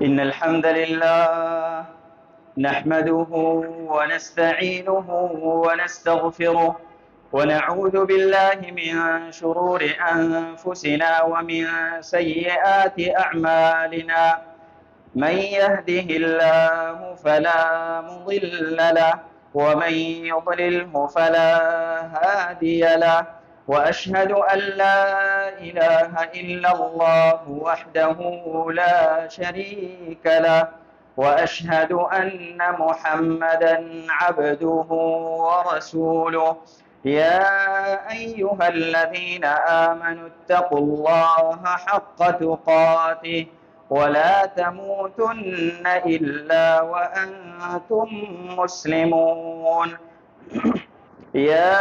إن الحمد لله نحمده ونستعينه ونستغفره ونعوذ بالله من شرور أنفسنا ومن سيئات أعمالنا. من يهده الله فلا مضل له ومن يضلله فلا هادي له، وأشهد أن لا إله إلا الله وحده لا شريك له، وأشهد أن محمدا عبده ورسوله. يا أيها الذين آمنوا اتقوا الله حق تقاته ولا تموتن إلا وأنتم مسلمون. يا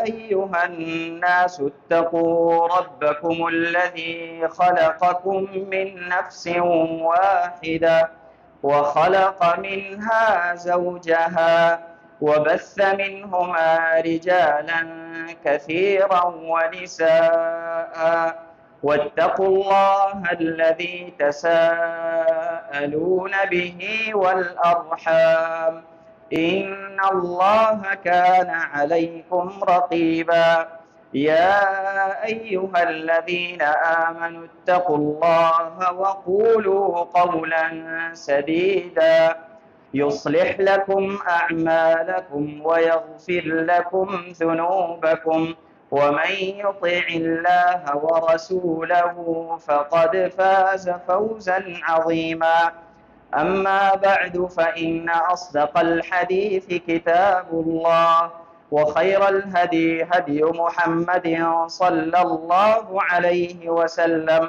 أيها الناس اتقوا ربكم الذي خلقكم من نفس واحدة وخلق منها زوجها وبث منهما رجالا كثيرا ونساء، واتقوا الله الذي تساءلون به والأرحام إن الله كان عليكم رقيبا. يا أيها الذين آمنوا اتقوا الله وقولوا قولا سديدا يصلح لكم أعمالكم ويغفر لكم ذنوبكم، ومن يطع الله ورسوله فقد فاز فوزا عظيما. أما بعد، فإن أصدق الحديث كتاب الله، وخير الهدي هدي محمد صلى الله عليه وسلم،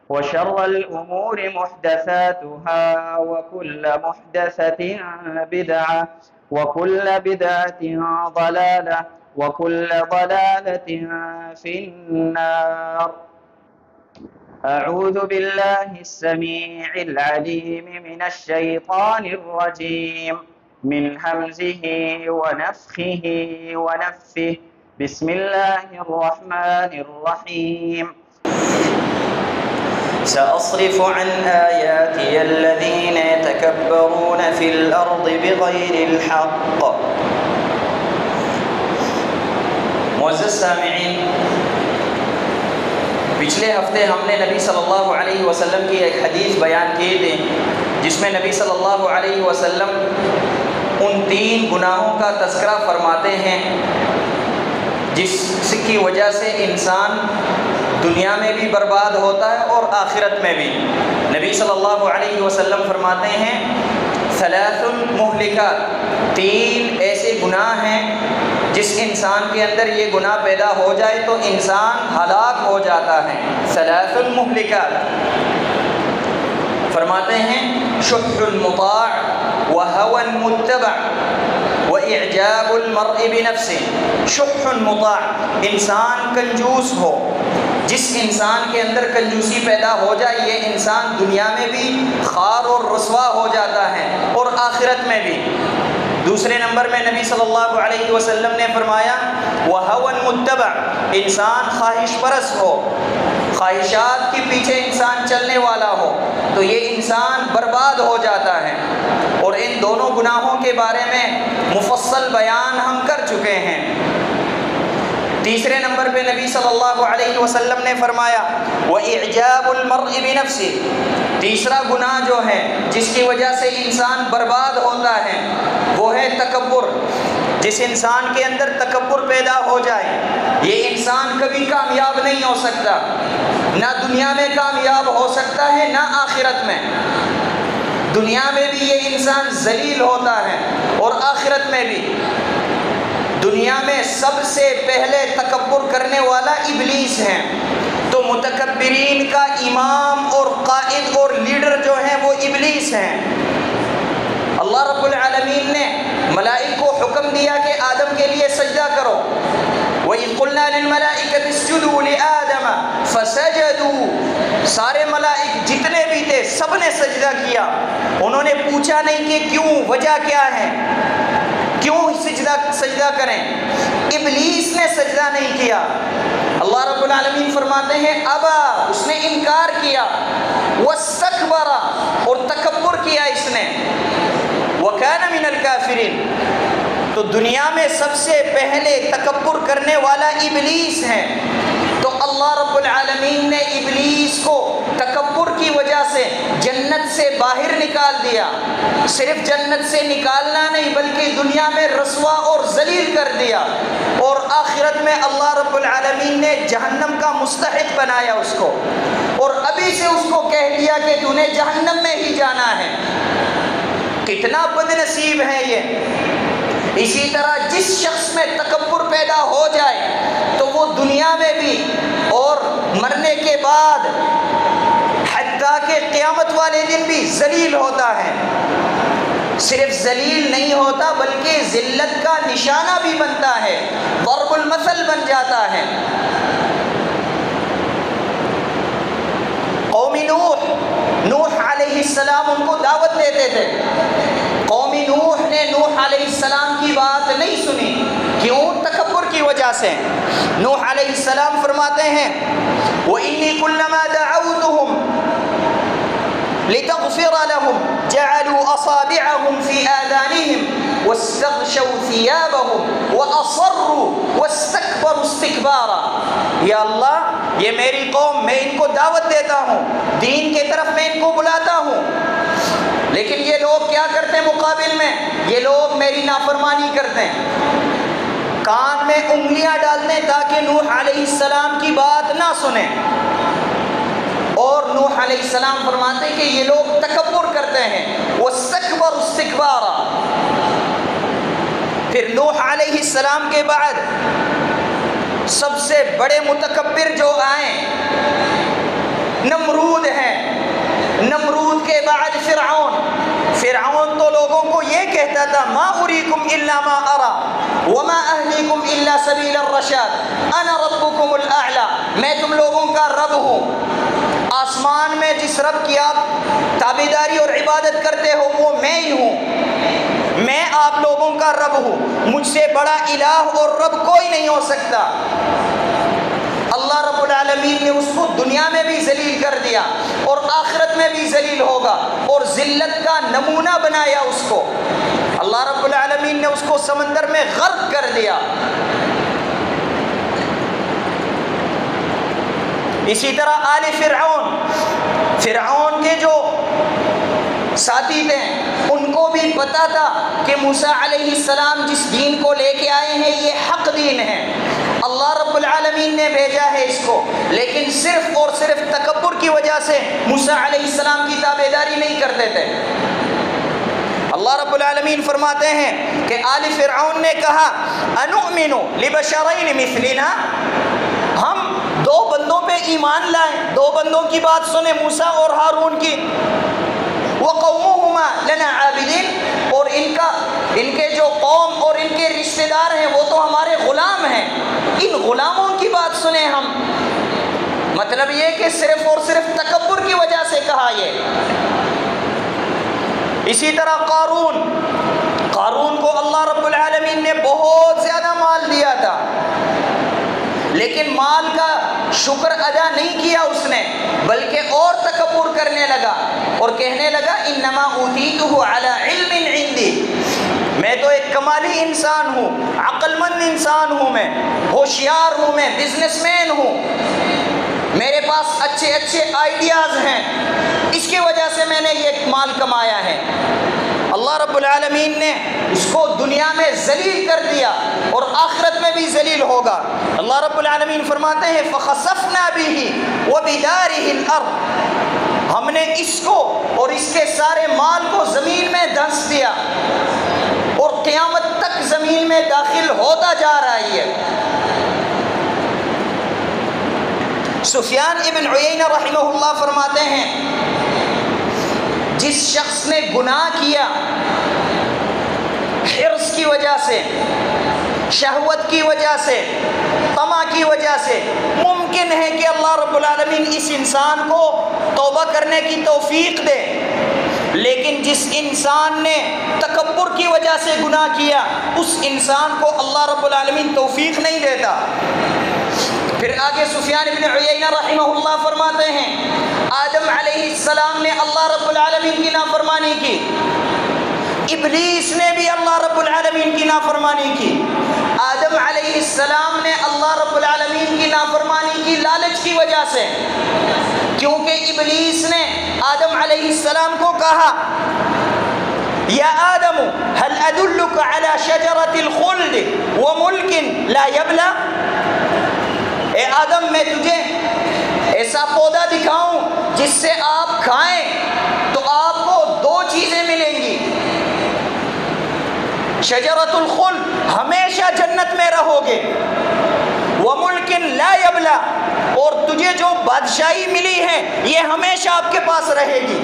وشر الأمور محدثاتها، وكل محدثة بدعة، وكل بدعة ضلالة، وكل ضلالة في النار. أعوذ بالله السميع العليم من الشيطان الرجيم من همزه ونفخه ونفثه. بسم الله الرحمن الرحيم. سأصرف عن آياتي الذين يتكبرون في الأرض بغير الحق. معزز سامعین، پچھلے ہفتے ہم نے نبی صلی اللہ علیہ وسلم کی ایک حدیث بیان کی تھی جس میں نبی صلی اللہ علیہ وسلم ان 3 گناہوں کا تذکرہ فرماتے ہیں جس کی وجہ سے انسان دنیا میں بھی برباد ہوتا ہے اور آخرت میں بھی. نبی صلی اللہ علیہ وسلم فرماتے ہیں 3 مہلکات، 3 ایسے گناہ ہیں جس انسان کے اندر یہ گناہ پیدا ہو جائے تو انسان ہلاک ہو جاتا ہے. 3 مہلکات فرماتے ہیں شح مطاع وهوى متبع واعجاب المرء بنفسه. شح مطاع، انسان کنجوس ہو. جس انسان کے اندر کنجوسی پیدا ہو جائے یہ انسان دنیا میں بھی خوار اور رسوا ہو جاتا ہے اور آخرت میں بھی. دوسرے نمبر میں نبی صلی اللہ علیہ وسلم نے فرمایا وَهَوًى مُتَّبَعْ، انسان خواہش پرست ہو، خواہشات کے پیچھے انسان چلنے والا ہو تو یہ انسان برباد ہو جاتا ہے. اور ان دونوں گناہوں کے بارے میں مفصل بیان ہم کر چکے ہیں. تیسرے نمبر پہ نبی صلی اللہ علیہ وسلم نے فرمایا وَإِعْجَابُ الْمَرْءِ بِنَفْسِهِ. تیسرا گناہ جو ہے جس کی وجہ سے انسان برباد ہوتا ہے وہ ہے تکبر. جس انسان کے اندر تکبر پیدا ہو جائے یہ انسان کبھی کامیاب نہیں ہو سکتا، نہ دنیا میں کامیاب ہو سکتا ہے نہ آخرت میں. دنیا میں بھی یہ انسان ذلیل ہوتا ہے اور آخرت میں بھی. دنیا میں سب سے پہلے تکبر کرنے والا ابلیس ہے، تو متکبرین کا امام اور قائد اور لیڈر جو ہیں وہ ابلیس ہیں. اللہ رب العالمین نے ملائکہ کو حکم دیا کہ آدم کے لیے سجدہ کرو. وَإِذْ قُلْنَا لِلْمَلَائِكَةِ اسْجُدُوا لِآدَمَ فَسَجَدُوا. سارے ملائک جتنے بھی تھے سب نے سجدہ کیا. انہوں نے پوچھا نہیں کہ کیوں، وجہ کیا ہے، کیوں سجدہ کریں. ابلیس نے سجدہ نہیں کیا. اللہ رب العالمین فرماتے ہیں ابا، اس نے انکار کیا، واستکبر، اور الکافرین. تو دنیا میں سب سے پہلے تکبر کرنے والا ابلیس ہے. تو اللہ رب العالمین نے ابلیس کو تکبر کی وجہ سے جنت سے باہر نکال دیا. صرف جنت سے نکالنا نہیں بلکہ دنیا میں رسوا اور ذلیل کر دیا، اور آخرت میں اللہ رب العالمین نے جہنم کا مستحق بنایا اس کو، اور ابھی سے اس کو کہہ دیا کہ تو نے جہنم میں ہی جانا ہے. کتنا بد نصیب ہے یہ. اسی طرح جس شخص میں تکبر پیدا ہو جائے تو وہ دنیا میں بھی اور مرنے کے بعد حتیٰ کہ قیامت والے دن بھی ذلیل ہوتا ہے. صرف ذلیل نہیں ہوتا بلکہ ذلت کا نشانہ بھی بنتا ہے، ضرب المثل بن جاتا ہے. قوم نوح علیہ السلام ان کو دعوت دیتے تھے. قوم نوح نے نوح علیہ السلام کی بات نہیں سنی. کیوں؟ تکبر کی وجہ سے. نوح علیہ السلام فرماتے ہیں وَإِنِّي كُلَّمَا دَعَوْتُهُمْ لِتَغْفِرَ لَهُمْ جَعَلُوا أَصَابِعَهُمْ فِي آذَانِهِمْ وَاسْتَغْشَوْا ثِيَابَهُمْ وَأَصَرُّوا وَاسْتَكْبَرُوا اسْتِكْبَارًا. یا اللہ، یہ میری قوم، میں ان کو دعوت دیتا ہوں، دین کی طرف میں ان کو بلاتا ہوں، لیکن یہ لوگ کیا کرتے ہیں مقابل میں؟ یہ لوگ میری نافرمانی کرتے ہیں، کان میں انگلیاں ڈالتے ہیں تاکہ نوح علیہ السلام کی بات نہ سنیں. اور نوح علیہ السلام فرماتے ہیں کہ یہ لوگ تکبر کرتے ہیں. وَاسْتَكْبَرُوا اسْتِكْبَارًا. پھر نوح علیہ السلام کے بعد سب سے بڑے متکبر جو آئے نمرود ہیں. نمرود کے بعد فرعون تو لوگوں کو یہ کہتا تھا ما اریکم الا ما ارى وما اهدیکم الا سبیل الرشاد انا ربکم الاعلی. میں تم لوگوں کا رب ہوں، آسمان میں جس رب کی آپ تابعداری اور عبادت کرتے ہو وہ میں ہی ہوں، میں آپ لوگوں کا رب ہوں، مجھ سے بڑا الہ اور رب کوئی نہیں ہو سکتا. اللہ رب العالمین نے اس کو دنیا میں بھی ذلیل کر دیا اور آخرت میں بھی ذلیل ہوگا، اور ذلت کا نمونہ بنایا اس کو. اللہ رب العالمین نے اس کو سمندر میں غرق کر دیا. اسی طرح آل فرعون کے جو ساتھی تھے ان کو بھی پتا تھا کہ موسیٰ علیہ السلام جس دین کو لے کے آئے ہیں یہ حق دین ہے، اللہ رب العالمین نے بھیجا ہے اس کو، لیکن صرف اور صرف تکبر کی وجہ سے موسیٰ علیہ السلام کی تابعداری نہیں کرتے تھے. اللہ رب العالمین فرماتے ہیں کہ آل فرعون نے کہا انؤمن لبشرین مثلنا، ہم دو بندوں پہ ایمان لائیں، دو بندوں کی بات سنیں، موسیٰ اور ہارون کی. وقومهما لنا عابدین، اور ان کے جو قوم اور ان کے رشتہ دار ہیں وہ تو ہمارے غلام ہیں، ان غلاموں کی بات سنیں ہم. مطلب یہ کہ صرف اور صرف تکبر کی وجہ سے کہا یہ. اسی طرح قارون کو اللہ رب العالمین نے بہت زیادہ مال دیا تھا، لیکن مال کا شکر ادا نہیں کیا اس نے، بلکہ اور تکبر کرنے لگا اور کہنے لگا انما اوتیتہ علی علم عندی، میں تو ایک کمالی انسان ہوں، عقل مند انسان ہوں، میں ہوشیار ہوں، میں بزنس مین ہوں، میرے پاس اچھے اچھے آئیڈیاز ہیں، اس کی وجہ سے میں نے یہ مال کمایا ہے. اللہ رب العالمین نے اس کو دنیا میں ذلیل کر دیا اور آخرت میں بھی ذلیل ہوگا. اللہ رب العالمین فرماتے ہیں فَخَسَفْنَا بِهِ وَبِدَارِهِ الْأَرْضِ، ہم نے اس کو اور اس کے سارے مال کو زمین میں دھنس دیا اور قیامت تک زمین میں داخل ہوتا جا رہا ہے. سفیان ابن عیینہ رحمہ اللہ فرماتے ہیں جس شخص نے گناہ کیا حرص کی وجہ سے، شہوت کی وجہ سے، طمع کی وجہ سے، ممکن ہے کہ اللہ رب العالمین اس انسان کو توبہ کرنے کی توفیق دے، لیکن جس انسان نے تکبر کی وجہ سے گناہ کیا اس انسان کو اللہ رب العالمین توفیق نہیں دیتا. پھر آگے سفیان ابن عیینہ رحمہ اللہ فرماتے ہیں آدم علیہ السلام نے اللہ رب العالمین کی نافرمانی کی، ابلیس نے بھی اللہ رب العالمین کی نافرمانی کی. آدم علیہ السلام نے اللہ رب العالمین کی نافرمانی کی لالچ کی وجہ سے، کیونکہ ابلیس نے آدم علیہ السلام کو کہا یا آدم هل ادلک علی شجرۃ الخلد وملک لا یبلی، اے آدم میں تجھے ایسا پودا دکھاؤں جس سے آپ کھائیں تو آپ کو دو چیزیں ملیں گی، شجرۃ الخلد ہمیشہ جنت میں رہو گے، وملک لا یبلی اور تجھے جو بادشاہی ملی ہے یہ ہمیشہ آپ کے پاس رہے گی،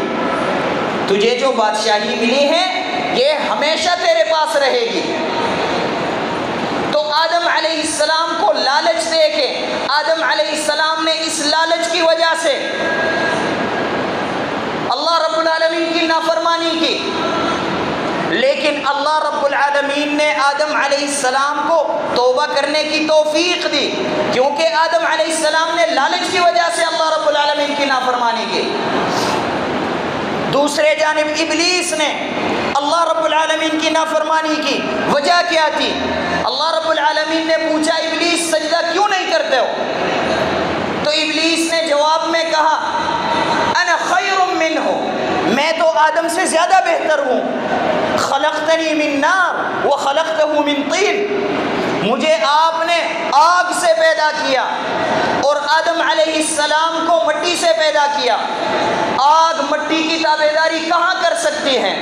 تجھے جو بادشاہی ملی ہے یہ ہمیشہ تیرے پاس رہے گی. تو آدم علیہ السلام کو لالچ دے کے آدم علیہ السلام نے اس لالچ کی وجہ سے اللہ رب العالمین کی نافرمانی کی. لیکن اللہ رب العالمین نے آدم علیہ السلام کو توبہ کرنے کی توفیق دی، کیونکہ آدم علیہ السلام نے لالچ کی وجہ سے اللہ رب العالمین کی نافرمانی کی. دوسرے جانب ابلیس نے اللہ رب العالمین کی نافرمانی کی. وجہ کیا تھی؟ اللہ رب العالمین نے پوچھا ابلیس سجدہ کیوں نہیں کرتے ہو؟ تو ابلیس نے جواب میں کہا انا خیر منہ، میں تو آدم سے زیادہ بہتر ہوں، خلقتنی من نار وخلقتہ من طین، مجھے آپ نے آگ سے پیدا کیا اور آدم علیہ السلام کو مٹی سے پیدا کیا. آگ مٹی کی تابعداری کہاں کر سکتی ہے؟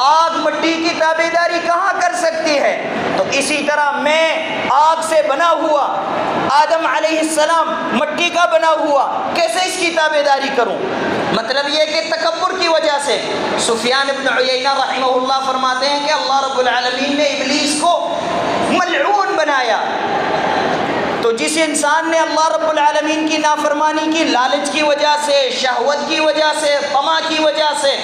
آگ مٹی کی تابعداری کہاں کر سکتی ہے؟ تو اسی طرح میں آگ سے بنا ہوا، آدم علیہ السلام مٹی کا بنا ہوا، کیسے اس کی تابعداری کروں؟ مطلب یہ کہ تکبر کی وجہ سے. سفیان بن عیینہ رحمہ اللہ فرماتے ہیں کہ اللہ رب العالمین نے ابلیس کو ملعون بنایا. تو جس انسان نے اللہ رب العالمین کی نافرمانی کی لالچ کی وجہ سے، شہوت کی وجہ سے، طمع کی وجہ سے،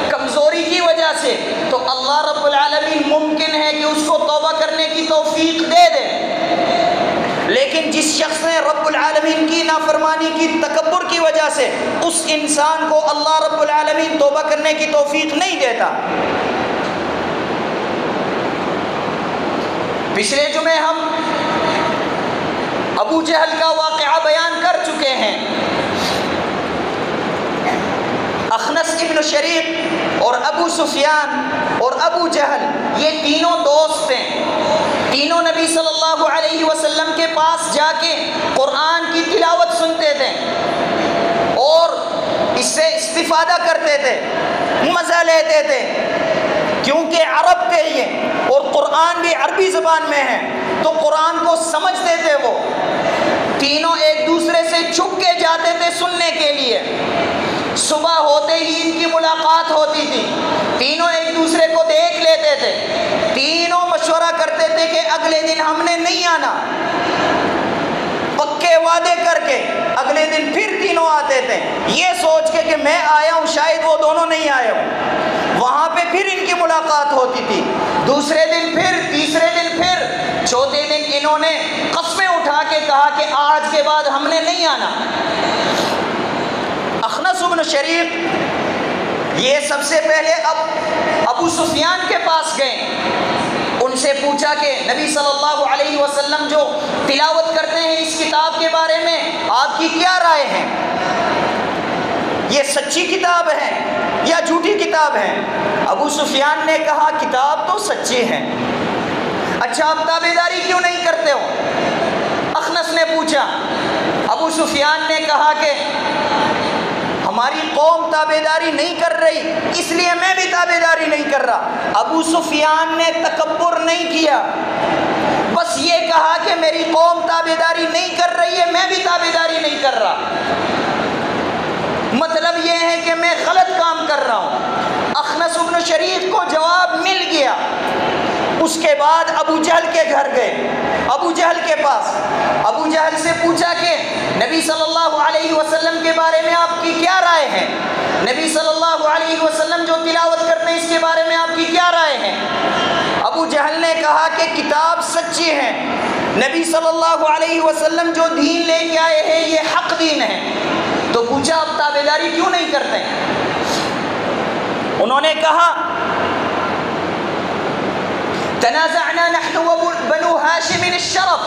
کمزوری کی وجہ سے، تو اللہ رب العالمین ممکن ہے کہ اس کو توبہ کرنے کی توفیق دے دے. لیکن جس شخص نے رب العالمین کی نافرمانی کی تکبر کی وجہ سے، اس انسان کو اللہ رب العالمین توبہ کرنے کی توفیق نہیں دیتا. پچھلے جمعے ہم ابو جہل کا واقعہ بیان کر چکے ہیں. اخنس ابن شریق اور ابو سفیان اور ابو جہل یہ تینوں دوست ہیں. تینوں نبی صلی اللہ علیہ وسلم کے پاس جا کے قرآن کی تلاوت سنتے تھے اور اس سے استفادہ کرتے تھے، مزہ لیتے تھے، کیونکہ عرب تھے یہ اور قرآن بھی عربی زبان میں ہے تو قرآن کو سمجھتے تھے. وہ تینوں ایک دوسرے سے چھپ کے جاتے تھے سننے کے لیے. صبح ہوتے ہی ان کی ملاقات ہوتی تھی، تینوں ایک دوسرے کو دیکھ لیتے تھے، تینوں مشورہ کرتے تھے کہ اگلے دن ہم نے نہیں آنا. پکے وعدے کر کے اگلے دن پھر تینوں آتے تھے، یہ سوچ کے کہ میں آیا ہوں شاید وہ دونوں نہیں آئے ہوں. وہاں پہ پھر ان کی ملاقات ہوتی تھی. دوسرے دن پھر، تیسرے دن پھر، چوتھے دن انہوں نے قسمیں اٹھا کے کہا کہ آج کے بعد ہم نے نہیں آنا. اخنس بن شریق یہ سب سے پہلے ابو سفیان کے پاس گئے. ان سے پوچھا کہ نبی صلی اللہ علیہ وسلم جو تلاوت کرتے ہیں اس کتاب کے بارے میں آپ کی کیا رائے ہے؟ یہ سچی کتاب ہے یا جھوٹی کتاب ہے؟ ابو سفیان نے کہا کتاب تو سچی ہے. اچھا آپ تابعداری کیوں نہیں کرتے ہو؟ اخنس نے پوچھا. ابو سفیان نے کہا کہ ہماری قوم تابعداری نہیں کر رہی اس لیے میں بھی تابعداری نہیں کر رہا. ابو سفیان نے تکبر نہیں کیا، بس یہ کہا کہ میری قوم تابعداری نہیں کر رہی ہے، میں بھی تابعداری نہیں کر رہا. مطلب یہ ہے کہ میں غلط کام کر رہا ہوں. اخنس بن شریق کو جواب مل گیا. اس کے بعد ابو جہل کے گھر گئے، ابو جہل کے پاس. ابو جہل سے پوچھا کہ نبی صلی اللہ علیہ وسلم کے بارے میں آپ کی کیا رائے ہے؟ نبی صلی اللہ علیہ وسلم جو تلاوت کرتے ہیں اس کے بارے میں آپ کی کیا رائے ہے؟ ابو جہل نے کہا کہ کتاب سچی ہے، نبی صلی اللہ علیہ وسلم جو دین لے کے آئے ہیں یہ حق دین ہے. تو پوچھا آپ تابعداری کیوں نہیں کرتے؟ انہوں نے کہا تنازعنا نحن وبنو ہاشم الشرف،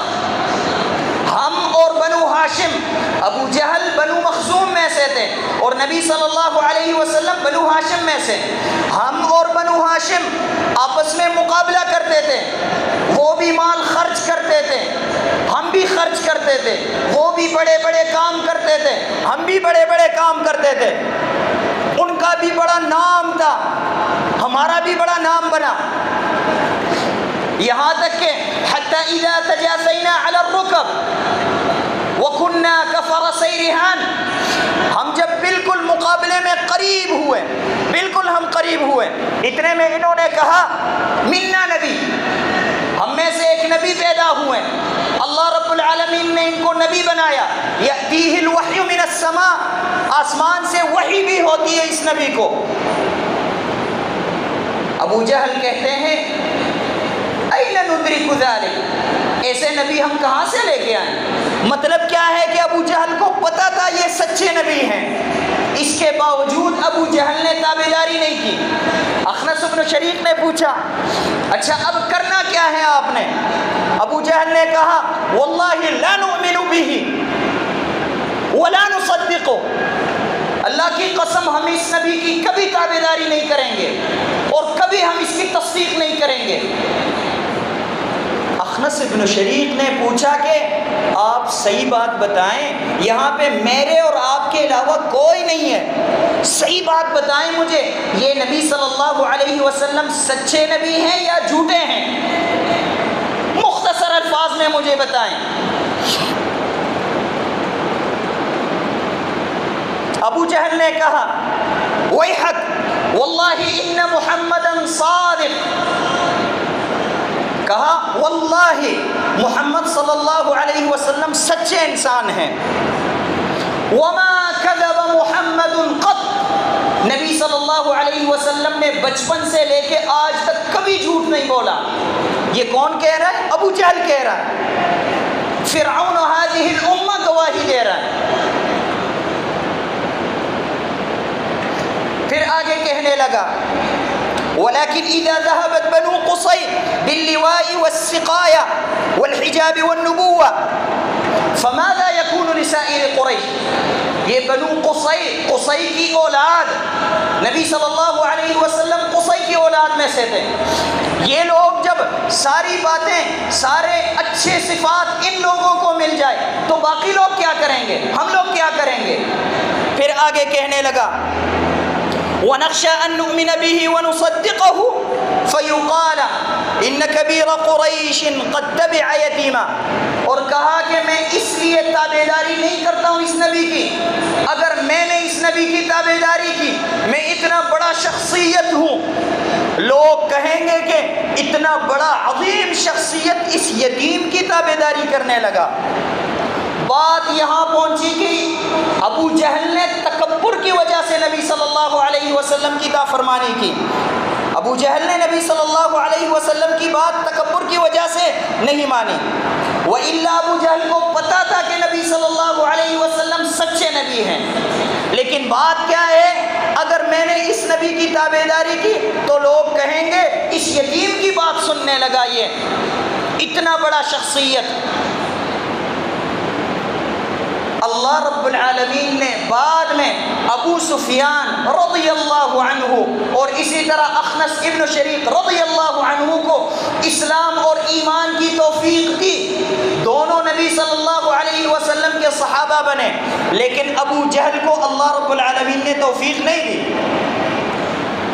ہم اور بنو ہاشم، ابو جہل بنو مخزوم میں سے تھے اور نبی صلی اللہ علیہ وسلم بنو ہاشم میں سے، ہم اور بنو ہاشم آپس میں مقابلہ کرتے تھے، وہ بھی مال خرچ کرتے تھے، ہم بھی خرچ کرتے تھے، وہ بھی بڑے بڑے کام کرتے تھے، ہم بھی بڑے بڑے کام کرتے تھے، ان کا بھی بڑا نام تھا، ہمارا بھی بڑا نام بنا، یہاں تک کہ حتی اذا تجاسینا علی الرکب وکننا کفرسی رہان، ہم جب بالکل مقابلے میں قریب ہوئے، بالکل ہم قریب ہوئے، اتنے میں انہوں نے کہا منا نبی، ہم میں سے ایک نبی پیدا ہوئے، اللہ رب العالمین نے ان کو نبی بنایا، یأتیہ الوحی من السماء، آسمان سے وحی بھی ہوتی ہے اس نبی کو۔ ابو جہل کہتے ہیں این ندرک ذلک، ایسے نبی ہم کہاں سے لے کے آئیں؟ مطلب کیا ہے کہ ابو جہل کو پتا تھا یہ سچے نبی ہیں، اس کے باوجود ابو جہل نے تابعداری نہیں کی۔ اخنس بن شریق نے پوچھا اچھا اب کرنا کیا ہے آپ نے؟ ابو جہل نے کہا واللہ لا نؤمن به ولا نصدقه، اللہ کی قسم ہم اس نبی کی کبھی تابعداری نہیں کریں گے اور کبھی ہم اس کی تصدیق نہیں کریں گے۔ اخنس بن شریق نے پوچھا کہ آپ صحیح بات بتائیں، یہاں پہ میرے اور آپ کے علاوہ کوئی نہیں ہے، صحیح بات بتائیں مجھے، یہ نبی صلی اللہ علیہ وسلم سچے نبی ہیں یا جھوٹے ہیں؟ مختصر الفاظ میں مجھے بتائیں۔ ابو جہل نے کہا ویحک واللہ ان محمدا صادق، کہا واللہ محمد صلی اللہ علیہ وسلم سچے انسان ہیں، وما کذب محمد قط، نبی صلی اللہ علیہ وسلم نے بچپن سے لے کے آج تک کبھی جھوٹ نہیں بولا۔ یہ کون کہہ رہا ہے؟ ابو جہل کہہ رہا ہے، فرعون هذه الامہ گواہی دے رہا ہے۔ پھر آگے کہنے لگا ولكن إذا ذهبت بنو قصي باللواء والسقاية والحجاب والنبوة فماذا يكون لسائر قريش، یہ بنو قصی کی اولاد، نبی صلی اللہ علیہ وسلم قصی کی اولاد میں سے تھے، یہ لوگ جب ساری باتیں سارے اچھے صفات ان لوگوں کو مل جائے تو باقی لوگ کیا کریں گے، ہم لوگ کیا کریں گے؟ پھر آگے کہنے لگا وَنَخْشَىٰ أَن نُؤْمِنَ بِهِ وَنُصَدِّقَهُ فَيُقَالَ إِنَّ كَبِيرَ قُرَيْشٍ قَدْ تَبِعَ يَتِيمًا، اور کہا کہ میں اس لیے تابعداری نہیں کرتا ہوں اس نبی کی، اگر میں نے اس نبی کی تابعداری کی، میں اتنا بڑا شخصیت ہوں، لوگ کہیں گے کہ اتنا بڑا عظیم شخصیت اس یتیم کی تابعداری کرنے لگا۔ بات یہاں پہنچی کہ ابو جہل نے تکبر کی وجہ سے نبی صلی اللہ علیہ وسلم کی نافرمانی کی، ابو جہل نے نبی صلی اللہ علیہ وسلم کی بات تکبر کی وجہ سے نہیں مانی، وَإِلَّا ابو جہل کو پتا تھا کہ نبی صلی اللہ علیہ وسلم سچے نبی ہیں، لیکن بات کیا ہے، اگر میں نے اس نبی کی تابعداری کی تو لوگ کہیں گے اس یتیم کی بات سننے لگا، یہ اتنا بڑا شخصیت۔ اللہ رب العالمین نے بعد میں ابو سفیان رضی اللہ عنہ اور اسی طرح اخنس ابن شریق رضی اللہ عنہ کو اسلام اور ایمان کی توفیق دی، دونوں نبی صلی اللہ علیہ وسلم کے صحابہ بنے، لیکن ابو جہل کو اللہ رب العالمین نے توفیق نہیں دی۔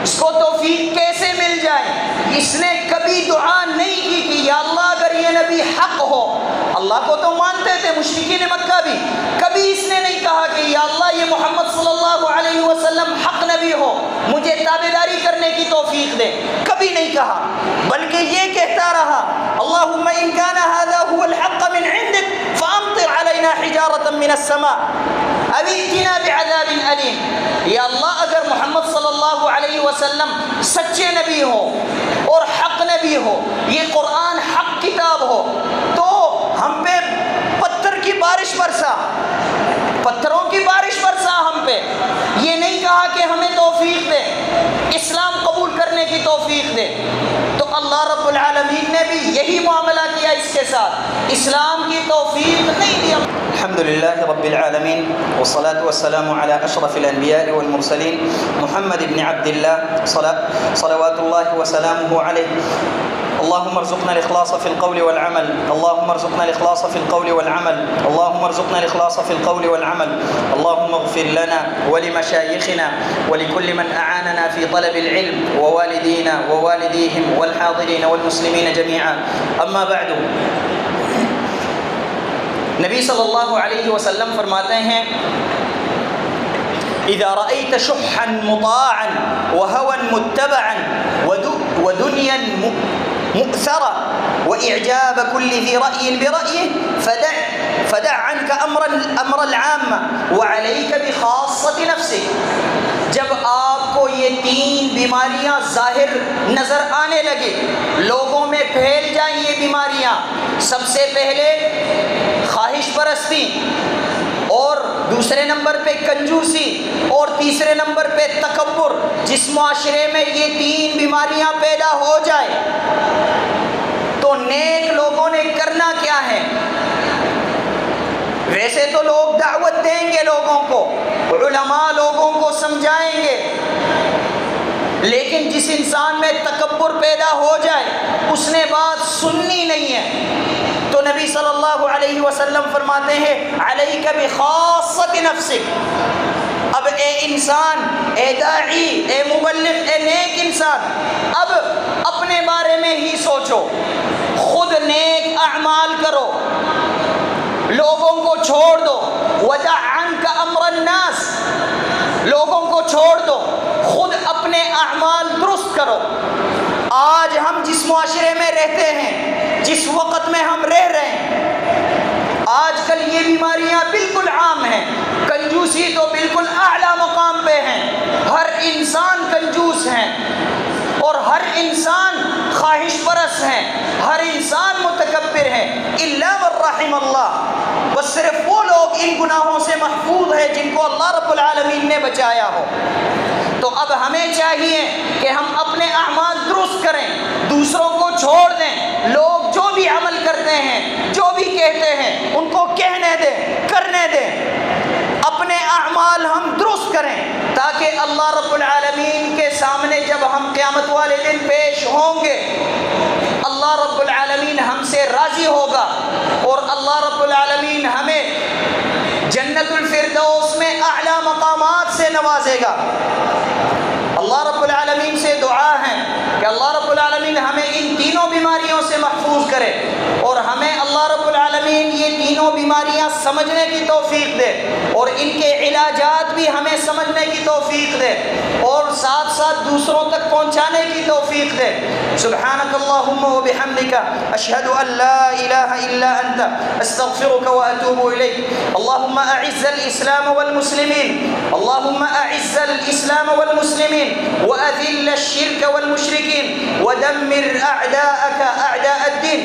اس کو توفیق کیسے مل جائے؟ اس نے کبھی دعا نہیں کی کہ یا اللہ اگر یہ نبی حق ہو، اللہ کو تو مانتے تھے مشرکین مکہ بھی، کبھی اس نے نہیں کہا کہ یا اللہ یہ محمد صلی اللہ علیہ وسلم حق نبی ہو، مجھے تابعداری کرنے کی توفیق دے، کبھی نہیں کہا، بلکہ یہ کہتا رہا اللہم ان کان ھذا ھو الحق من عندک فامطر علینا حجارۃ من السماء او ائتنا بعذاب علیم، یا اللہ اگر محمد صلی اللہ علیہ وسلم سچے نبی ہو اور حق نبی ہو، یہ قرآن حق کتاب ہو، تو ہم پہ پتھر کی بارش برسا، پتھروں کی بارش برسا ہم پہ، یہ نہیں کہا کہ ہمیں توفیق دے، اسلام قبول کرنے کی توفیق دے۔ تو اللہ رب العالمین یہی معاملہ کیا اس کے ساتھ، اسلام کی توفیق نہیں دی۔ الحمد للہ رب العالمین والصلاة والسلام على اشرف الانبیاء والمرسلین محمد بن عبد اللہ صلوات اللہ وسلامہ علیہ۔ اللهم ارزقنا الإخلاص في القول والعمل، اللهم ارزقنا الإخلاص في القول والعمل، اللهم ارزقنا الإخلاص في القول والعمل. اللهم اغفر لنا ولمشايخنا ولكل من أعاننا في طلب العلم ووالدينا ووالديهم والحاضرين والمسلمين جميعا. أما بعد، نبی صلی اللہ علیہ وسلم فرماتے ہیں اذا رأيت شحا مطاعا وهوى متبعا ودنيا مؤثرا وإعجاب كل ذي رأي برأيه فدع عنك أمر العامة وعليك بخاصة نفسك۔ جب آپ کو یہ تین بیماریاں ظاہر نظر آنے لگے، لوگوں میں پھیل جائیں یہ بیماریاں، سب سے پہلے خواہش پرستی، اور دوسرے نمبر پہ کنجوسی، اور تیسرے نمبر پہ تکبر، جس معاشرے میں یہ تین بیماریاں پیدا ہو جائے تو نیک لوگوں نے کرنا کیا ہے؟ ویسے تو لوگ دعوت دیں گے لوگوں کو، علماء لوگوں کو سمجھائیں گے، لیکن جس انسان میں تکبر پیدا ہو جائے اس نے بات سننی نہیں ہے۔ تو نبی صلی اللہ علیہ وسلم فرماتے ہیں علیک بخاصۃ نفسک۔ اب اے انسان، اے داعی، اے مبلغ، اے نیک انسان، اب اپنے بارے میں ہی سوچو، خود نیک اعمال کرو، لوگوں کو چھوڑ دو۔ ودع عنک امر الناس، لوگوں کو چھوڑ دو، خود اپنے اعمال درست کرو۔ آج ہم جس معاشرے میں رہتے ہیں، جس وقت میں ہم رہ رہے ہیں، آج کل یہ بیماریاں بالکل عام ہیں۔ کنجوسی تو بالکل اعلیٰ مقام پہ ہیں، ہر انسان کنجوس ہے، اور ہر انسان خواہش پرست ہے، ہر انسان متکبر ہے، الا من رحم اللہ، بس صرف وہ لوگ ان گناہوں سے محفوظ ہیں جن کو اللہ رب العالمین نے بچایا ہو۔ تو اب ہمیں چاہیے کہ ہم اپنے اعمال درست کریں، دوسروں کو چھوڑ دیں، لوگ جو بھی عمل کرتے ہیں، جو بھی کہتے ہیں، ان کو کہنے دیں، کرنے دیں، اپنے اعمال ہم درست کریں، تاکہ اللہ رب العالمین کے سامنے جب ہم قیامت والے دن پیش ہوں گے، اللہ رب العالمین ہم سے راضی ہوگا، اور اللہ رب العالمین ہمیں جنت الفردوس میں اعلیٰ مقامات سے نوازے گا۔ اللہ رب العالمین سے دعا ہے کہ اللہ رب العالمین ہمیں ان تینوں بیماریوں سے محفوظ کرے، اور ہمیں اللہ رب العالمین یہ تینوں بیماریاں سمجھنے کی توفیق دے، اور ان کے علاجات بھی ہمیں سمجھنے کی توفیق دے، اور ساتھ ساتھ دوسروں تک پہنچانے کی توفیق دے۔ سبحانک اللہم و بحمدک، اشہد ان لا الہ الا انت، استغفرک و اتوب الیک۔ اللہم اعز الاسلام والمسلمین، اللہم اعز الاسلام والمسلمین وأذل الشرك والمشركين ودمر أعداءك أعداء الدين۔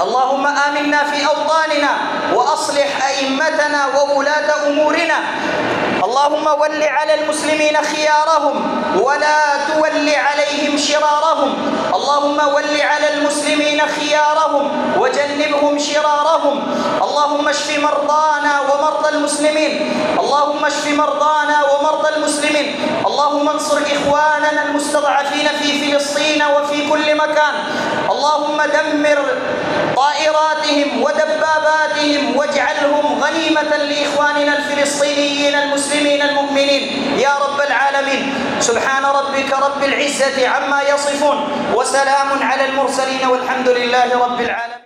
اللهم آمنا في أوطاننا وأصلح أئمتنا وولاة أمورنا، اللهم ول على المسلمين خيارهم ولا تول عليهم شرارهم، اللهم ول على المسلمين خيارهم وجنبهم شرارهم، اللهم اشف مرضانا ومرضى المسلمين، اللهم اشف مرضانا ومرضى المسلمين، اللهم انصر إخواننا المستضعفين في فلسطين وفي كل مكان، اللهم دمر طائراتهم ودباباتهم واجعلهم غنيمة لإخواننا الفلسطينيين المسلمين المؤمنين يا رب العالمين۔ سبحان ربك رب العزة عما يصفون وسلام على المرسلين والحمد لله رب العالمين۔